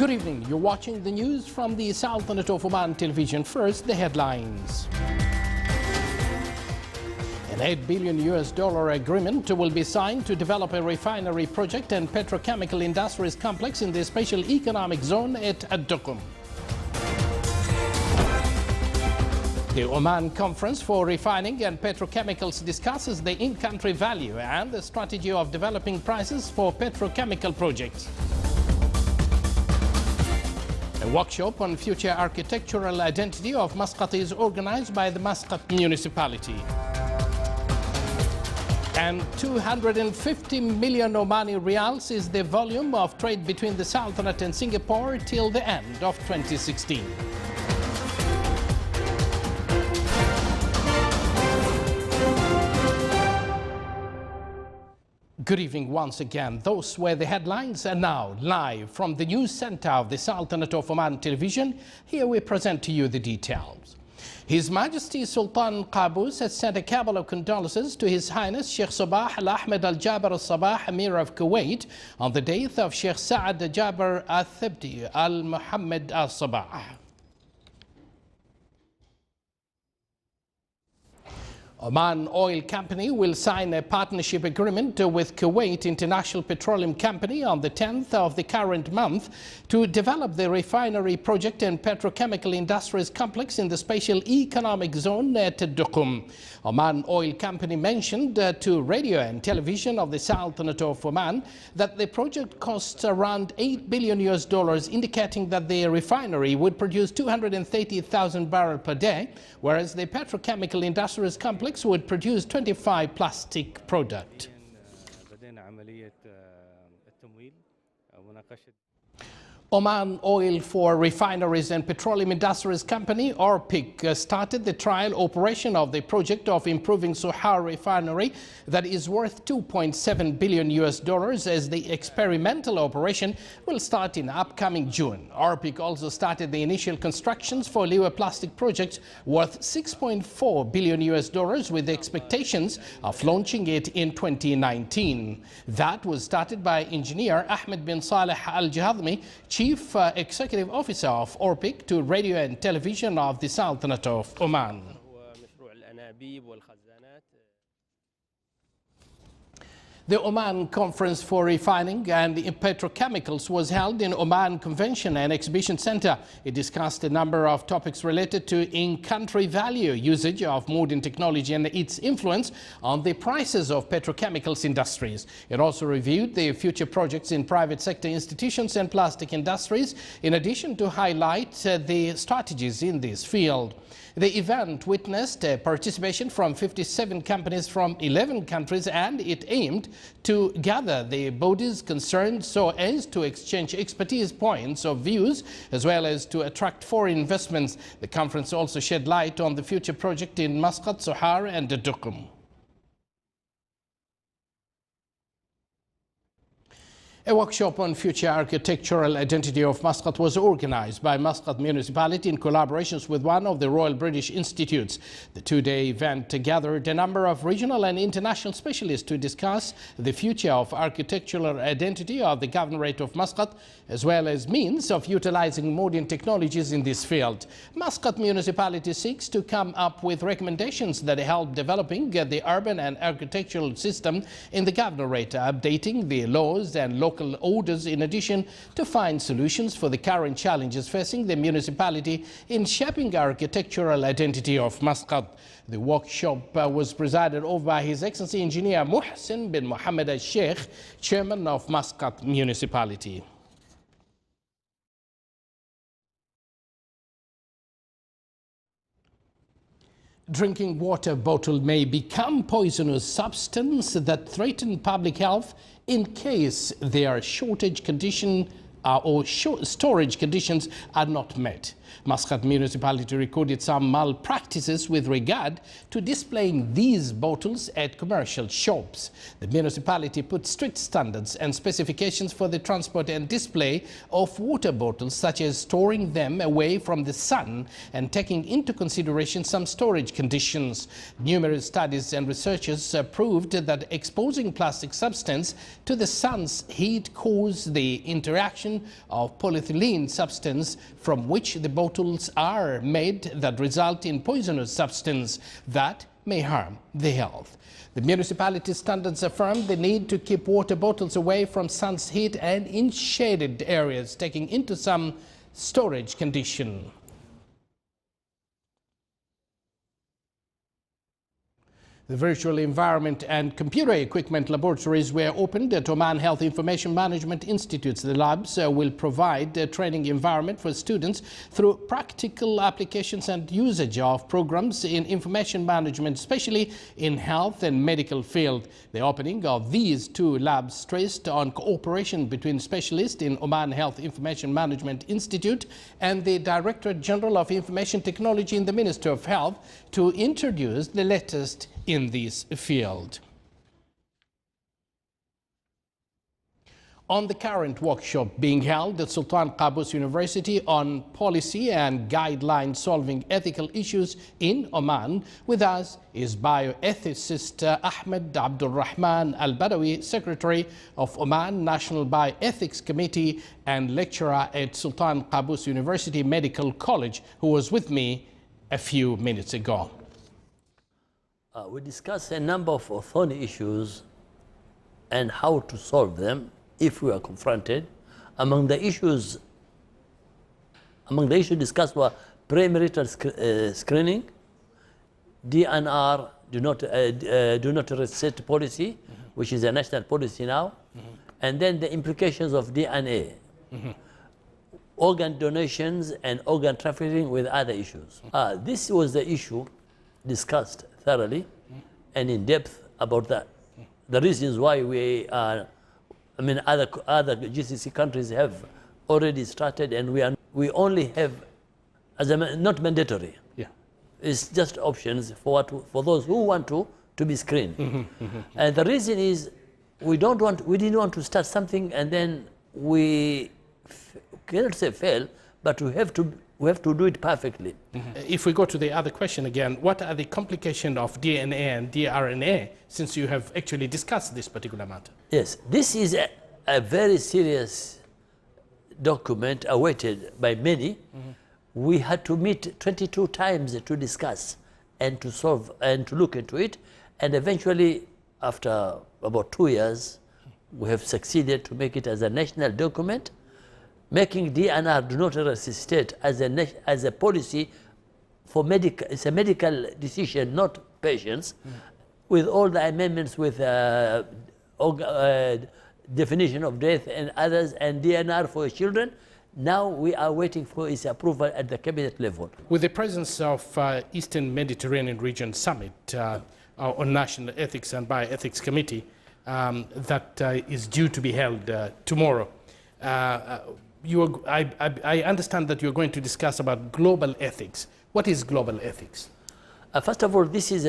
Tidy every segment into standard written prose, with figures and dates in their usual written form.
Good evening. You're watching the news from the Sultanate of Oman television. First, the headlines. An $8 billion agreement will be signed to develop a refinery project and petrochemical industries complex in the special economic zone at Ad-Duqm. The Oman Conference for Refining and Petrochemicals discusses the in-country value and the strategy of developing prices for petrochemical projects. A workshop on future architectural identity of Muscat is organized by the Muscat municipality. And 250 million Omani rials is the volume of trade between the Sultanate and Singapore till the end of 2016. Good evening once again. Those were the headlines, and now live from the news center of the Sultanate of Oman television, here we present to you the details. His Majesty Sultan Qaboos has sent a cabal of condolences to His Highness Sheikh Sabah Al Ahmed Al Jaber Al Sabah, Emir of Kuwait, on the death of Sheikh Saad Jaber Al Thibti Al Muhammad Al Sabah. Oman Oil Company will sign a partnership agreement with Kuwait International Petroleum Company on the 10th of the current month to develop the refinery project and petrochemical industries complex in the special economic zone at Ad-Duqm. Oman Oil Company mentioned to radio and television of the Sultanate of Oman that the project costs around $8 billion, indicating that the refinery would produce 230,000 barrels per day, whereas the petrochemical industries complex would produce 25 plastic products. Oman Oil for Refineries and Petroleum Industries Company, ORPIC, started the trial operation of the project of improving Sohar refinery that is worth $2.7 billion as the experimental operation will start in upcoming June. ORPIC also started the initial constructions for Liwa plastic projects worth $6.4 billion with the expectations of launching it in 2019. That was started by engineer Ahmed bin Saleh Al Jahadmi, Chief Executive Officer of ORPIC, to radio and television of the Sultanate of Oman. The Oman Conference for Refining and Petrochemicals was held in Oman Convention and Exhibition Center. It discussed a number of topics related to in-country value, usage of modern technology and its influence on the prices of petrochemicals industries. It also reviewed the future projects in private sector institutions and plastic industries, in addition to highlight the strategies in this field. The event witnessed participation from 57 companies from 11 countries, and it aimed to gather the bodies concerned so as to exchange expertise, points of views, as well as to attract foreign investments. The conference also shed light on the future project in Muscat, Sohar and Ad-Duqm. A workshop on future architectural identity of Muscat was organized by Muscat municipality in collaborations with one of the Royal British Institutes. The two-day event gathered a number of regional and international specialists to discuss the future of architectural identity of the governorate of Muscat, as well as means of utilizing modern technologies in this field. Muscat municipality seeks to come up with recommendations that help developing the urban and architectural system in the governorate, updating the laws and local orders, in addition to find solutions for the current challenges facing the municipality in shaping architectural identity of Muscat. The workshop was presided over by His Excellency Engineer Muhsin bin Mohammed Al Sheikh, Chairman of Muscat municipality. Drinking water bottle may become poisonous substance that threaten public health in case their shortage condition or storage conditions are not met. Muscat municipality recorded some malpractices with regard to displaying these bottles at commercial shops. The municipality put strict standards and specifications for the transport and display of water bottles, such as storing them away from the sun and taking into consideration some storage conditions. Numerous studies and researchers proved that exposing plastic substance to the sun's heat causes the interaction production of polyethylene substance from which the bottles are made that result in poisonous substance that may harm the health. The municipality standards affirm the need to keep water bottles away from sun's heat and in shaded areas, taking into some storage condition. The virtual environment and computer equipment laboratories were opened at Oman Health Information Management Institutes. The labs will provide a training environment for students through practical applications and usage of programs in information management, especially in health and medical field. The opening of these two labs stressed on cooperation between specialists in Oman Health Information Management Institute and the Directorate General of Information Technology in the Ministry of Health to introduce the latest in this field. On the current workshop being held at Sultan Qaboos University on policy and guidelines solving ethical issues in Oman, with us is bioethicist Ahmed Abdul Rahman Al-Badawi, Secretary of Oman National Bioethics Committee and lecturer at Sultan Qaboos University Medical College, who was with me a few minutes ago. We discussed a number of thorny issues and how to solve them if we are confronted. Among the issues discussed were pre-marital screening, DNR, do not reset policy, which is a national policy now, and then the implications of DNA, organ donations and organ trafficking with other issues. This was the issue discussed thoroughly and in depth about that. The reasons why we are, other GCC countries have already started, and we only have, as not mandatory. Yeah, it's just options for those who want to be screened. And the reason is we didn't want to start something and then we cannot say fail, but we have to do it perfectly. If we go to the other question again, what are the complications of DNA and dRNA, since you have actually discussed this particular matter? Yes, this is a very serious document awaited by many. We had to meet 22 times to discuss and to solve and to look into it. And eventually, after about 2 years, we have succeeded to make it as a national document, making DNR do not resuscitate as a policy for medical. It's a medical decision, not patients, with all the amendments with definition of death and others, and DNR for children. Now we are waiting for its approval at the cabinet level. With the presence of Eastern Mediterranean Region Summit on National Ethics and Bioethics Committee that is due to be held tomorrow, I understand that you're going to discuss about global ethics. What is global ethics? First of all, this is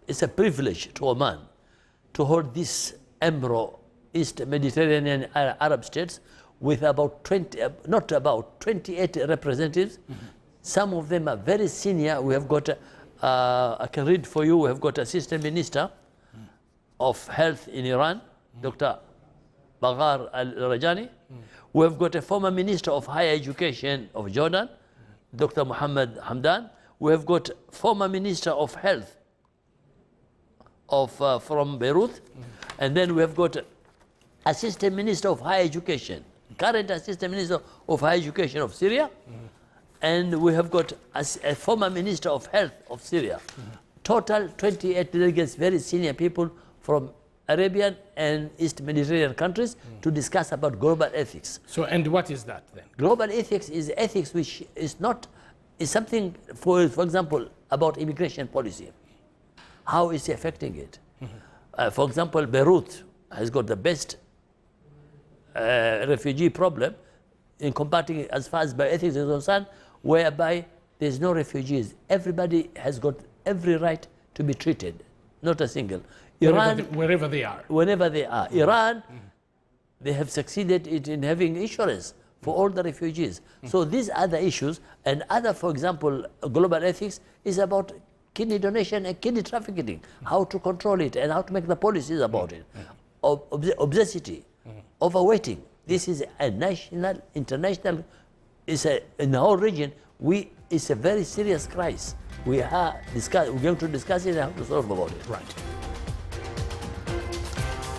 it's a privilege to Oman to hold this embryo East Mediterranean Arab states with about 28 representatives. Some of them are very senior. We have got, I can read for you, we have got Assistant Minister of Health in Iran, Dr. Baghar Al-Rajani. We have got a former Minister of Higher Education of Jordan, Dr. Muhammad Hamdan. We have got former Minister of Health from Beirut. And then we have got Assistant Minister of Higher Education, current Assistant Minister of Higher Education of Syria. And we have got a former Minister of Health of Syria. Total 28 delegates, very senior people from Arabian and East Mediterranean countries to discuss about global ethics. So, and what is that then? Global ethics is ethics which is something, for example, about immigration policy. How is it affecting it? For example, Beirut has got the best refugee problem in combating as far as bioethics is concerned, whereby there's no refugees. Everybody has got every right to be treated, not a single. Iran, wherever they are. Whenever they are. Iran, they have succeeded in having insurance for all the refugees. So these are the issues. And other, for example, global ethics is about kidney donation and kidney trafficking, how to control it and how to make the policies about it. Obesity, overweighting, This is a national, international, in our region, it's a very serious crisis. We're going to discuss it and have to solve about it. Right.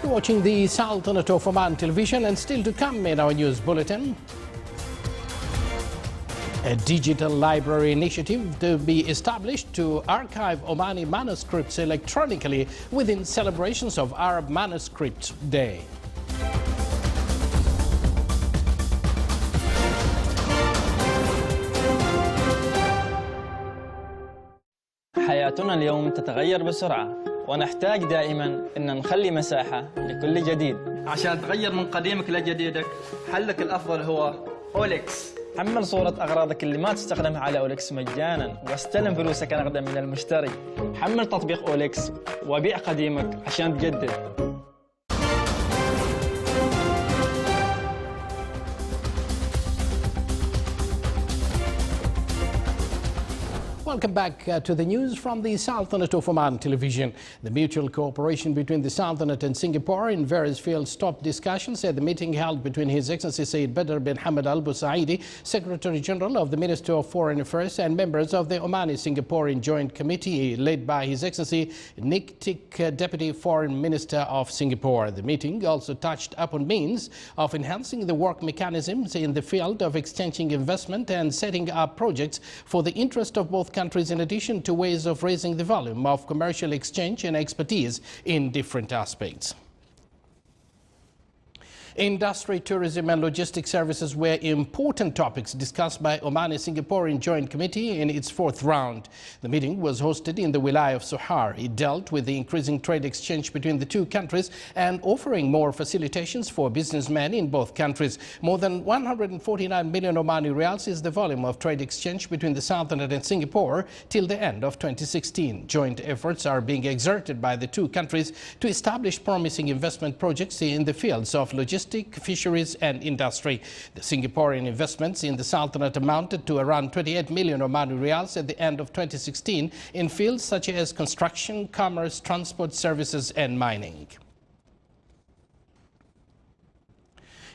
You're watching the Sultanate of Oman television, and still to come in our news bulletin. A digital library initiative to be established to archive Omani manuscripts electronically within celebrations of Arab Manuscript Day. حياتنا اليوم تتغير بسرعة ونحتاج دائما أن نخلي مساحة لكل جديد. عشان تغير من قديمك لجديدك حلك الأفضل هو أوليكس. حمل صورة أغراضك اللي ما تستخدمها على أوليكس مجانا واستلم فلوسك نقدا من المشتري. حمل تطبيق أوليكس وبيع قديمك عشان تجدد. Welcome back to the news from the Sultanate of Oman television. The mutual cooperation between the Sultanate and Singapore in various fields topped discussions at the meeting held between His Excellency Sayyid Badr bin Hamad Al Busaidi, Secretary General of the Ministry of Foreign Affairs, and members of the Omani Singaporean Joint Committee led by His Excellency Nick Tick, Deputy Foreign Minister of Singapore. The meeting also touched upon means of enhancing the work mechanisms in the field of exchanging investment and setting up projects for the interest of both countries, in addition to ways of raising the volume of commercial exchange and expertise in different aspects. Industry, tourism and logistics services were important topics discussed by Oman and Singaporean Joint Committee in its fourth round. The meeting was hosted in the Wilayah of Sohar. It dealt with the increasing trade exchange between the two countries and offering more facilitations for businessmen in both countries. More than 149 million Omani Riyals is the volume of trade exchange between the Sultanate and Singapore till the end of 2016. Joint efforts are being exerted by the two countries to establish promising investment projects in the fields of logistics, fisheries and industry. The Singaporean investments in the Sultanate amounted to around 28 million Omani Riyals at the end of 2016 in fields such as construction, commerce, transport services and mining.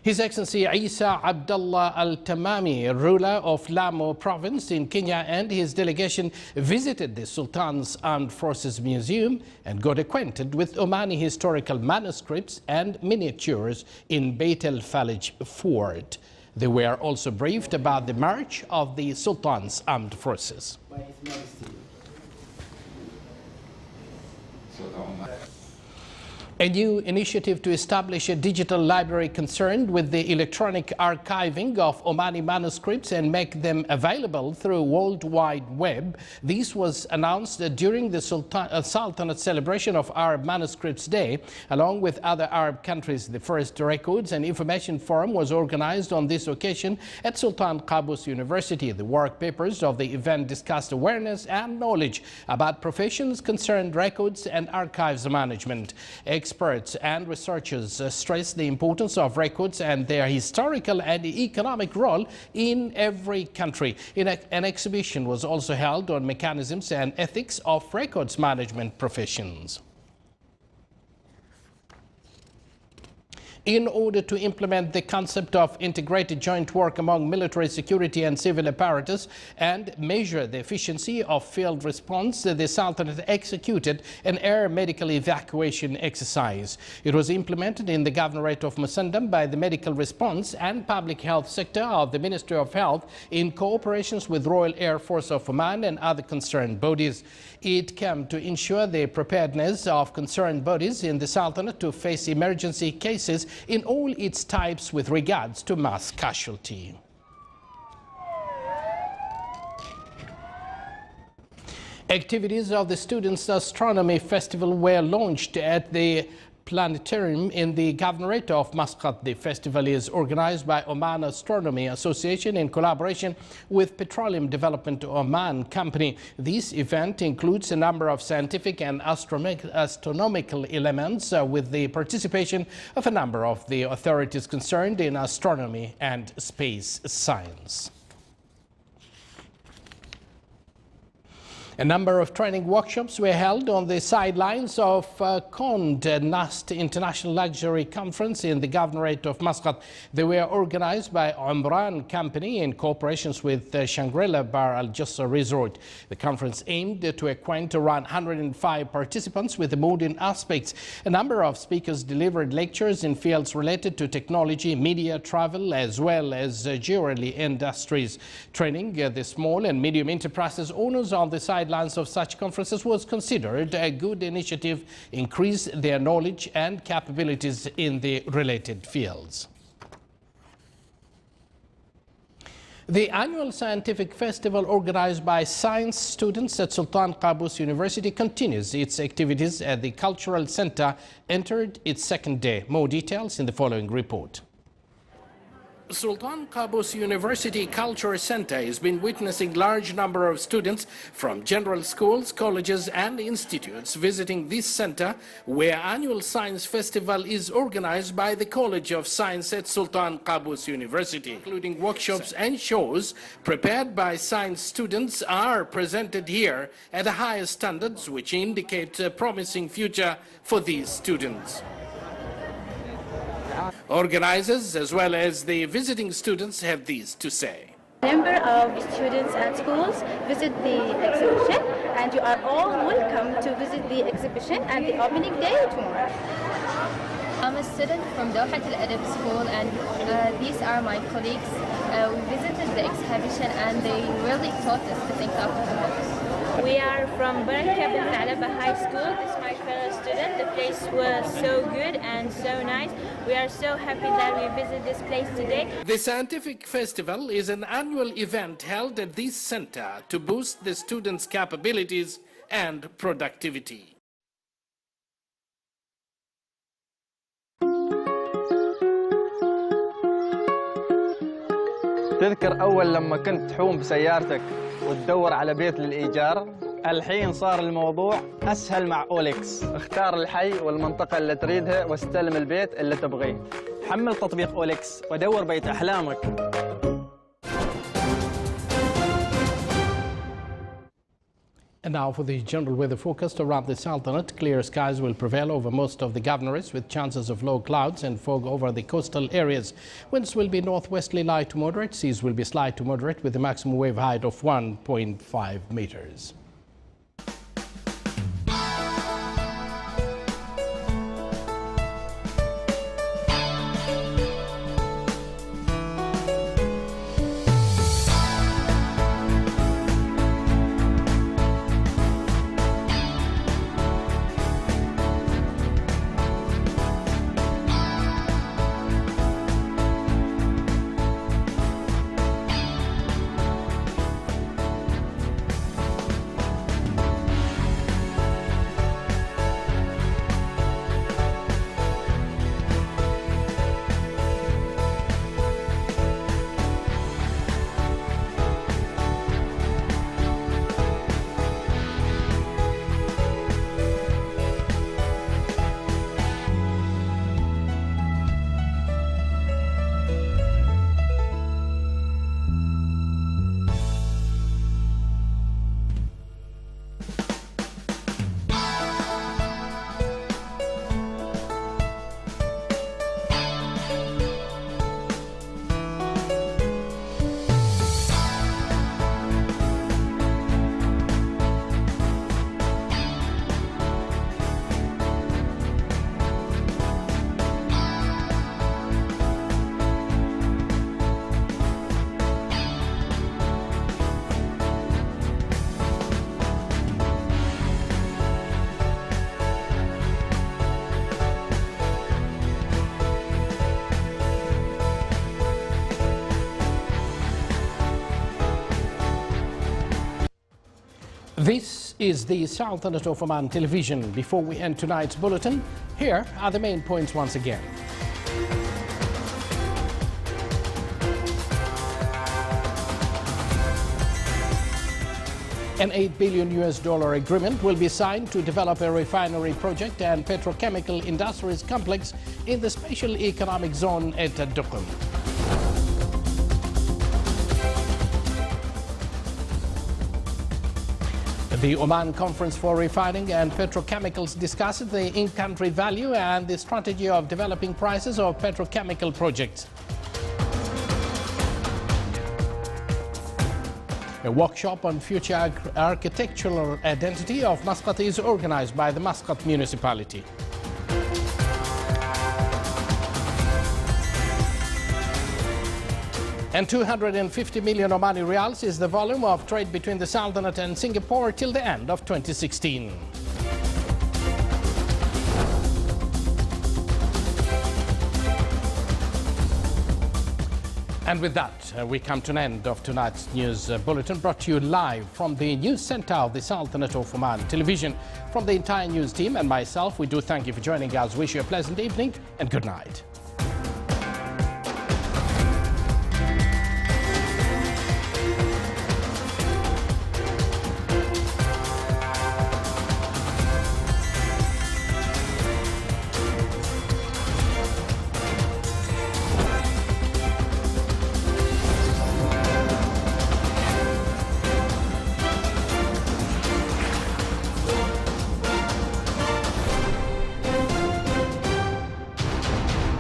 His Excellency Isa Abdullah Al-Tamami, ruler of Lamu province in Kenya, and his delegation visited the Sultan's Armed Forces Museum and got acquainted with Omani historical manuscripts and miniatures in Beit el-Falij Fort. They were also briefed about the march of the Sultan's Armed Forces. A new initiative to establish a digital library concerned with the electronic archiving of Omani manuscripts and make them available through World Wide Web. This was announced during the Sultanate celebration of Arab Manuscripts Day, along with other Arab countries. The first Records and Information Forum was organized on this occasion at Sultan Qaboos University. The work papers of the event discussed awareness and knowledge about professions concerned records and archives management. Experts and researchers stress the importance of records and their historical and economic role in every country. An exhibition was also held on mechanisms and ethics of records management professions. In order to implement the concept of integrated joint work among military, security and civil apparatus and measure the efficiency of field response, the Sultanate executed an air medical evacuation exercise. It was implemented in the Governorate of Musandam by the Medical Response and Public Health Sector of the Ministry of Health in cooperation with Royal Air Force of Oman and other concerned bodies. It came to ensure the preparedness of concerned bodies in the Sultanate to face emergency cases in all its types with regards to mass casualty. Activities of the Students' Astronomy Festival were launched at the Planetarium in the Governorate of Muscat. The festival is organized by Oman Astronomy Association in collaboration with Petroleum Development Oman Company. This event includes a number of scientific and astronomical elements with the participation of a number of the authorities concerned in astronomy and space science. A number of training workshops were held on the sidelines of Condé Nast International Luxury Conference in the Governorate of Muscat. They were organized by Oman Company in cooperation with Shangri-La Bar Al Jussa Resort. The conference aimed to acquaint around 105 participants with the modern aspects. A number of speakers delivered lectures in fields related to technology, media, travel, as well as jewelry industries. Training the small and medium enterprises owners on the sidelines of such conferences was considered a good initiative, increase their knowledge and capabilities in the related fields. The annual scientific festival organized by science students at Sultan Qaboos University continues its activities at the Cultural Center, entered its second day. More details in the following report. Sultan Qaboos University Culture Center has been witnessing large number of students from general schools, colleges and institutes visiting this center, where annual science festival is organized by the College of Science at Sultan Qaboos University. Including workshops and shows prepared by science students are presented here at the highest standards, which indicate a promising future for these students. Organizers as well as the visiting students have these to say. A number of students and schools visit the exhibition, and you are all welcome to visit the exhibition and the opening day tomorrow. I'm a student from Doha Al-Adab School, and these are my colleagues. We visited the exhibition and they really taught us to think out of the box. We are from Barakah bin Thalaba High School. This is my fellow student. The place was so good and so nice. We are so happy that we visit this place today. The scientific festival is an annual event held at this center to boost the students' capabilities and productivity. تذكر أول لما كنت تحوم بسيارتك وتدور على بيت للإيجار؟ الحين صار الموضوع أسهل مع أوليكس. اختار الحي والمنطقة اللي تريدها واستلم البيت اللي تبغيه. حمل تطبيق أوليكس ودور بيت أحلامك. And now for the general weather forecast around the Sultanate. Clear skies will prevail over most of the governorates with chances of low clouds and fog over the coastal areas. Winds will be northwesterly light to moderate. Seas will be slight to moderate with a maximum wave height of 1.5 meters. This is the Sultanate of Oman television. Before we end tonight's bulletin, here are the main points once again. An $8 billion agreement will be signed to develop a refinery project and petrochemical industries complex in the Special Economic Zone at Duqm. The Oman Conference for Refining and Petrochemicals discussed the in-country value and the strategy of developing prices of petrochemical projects. A workshop on future architectural identity of Muscat is organized by the Muscat municipality. And 250 million Omani Riyals is the volume of trade between the Sultanate and Singapore till the end of 2016. And with that, we come to an end of tonight's news bulletin, brought to you live from the news center of the Sultanate of Oman Television. From the entire news team and myself, we do thank you for joining us. Wish you a pleasant evening and good night.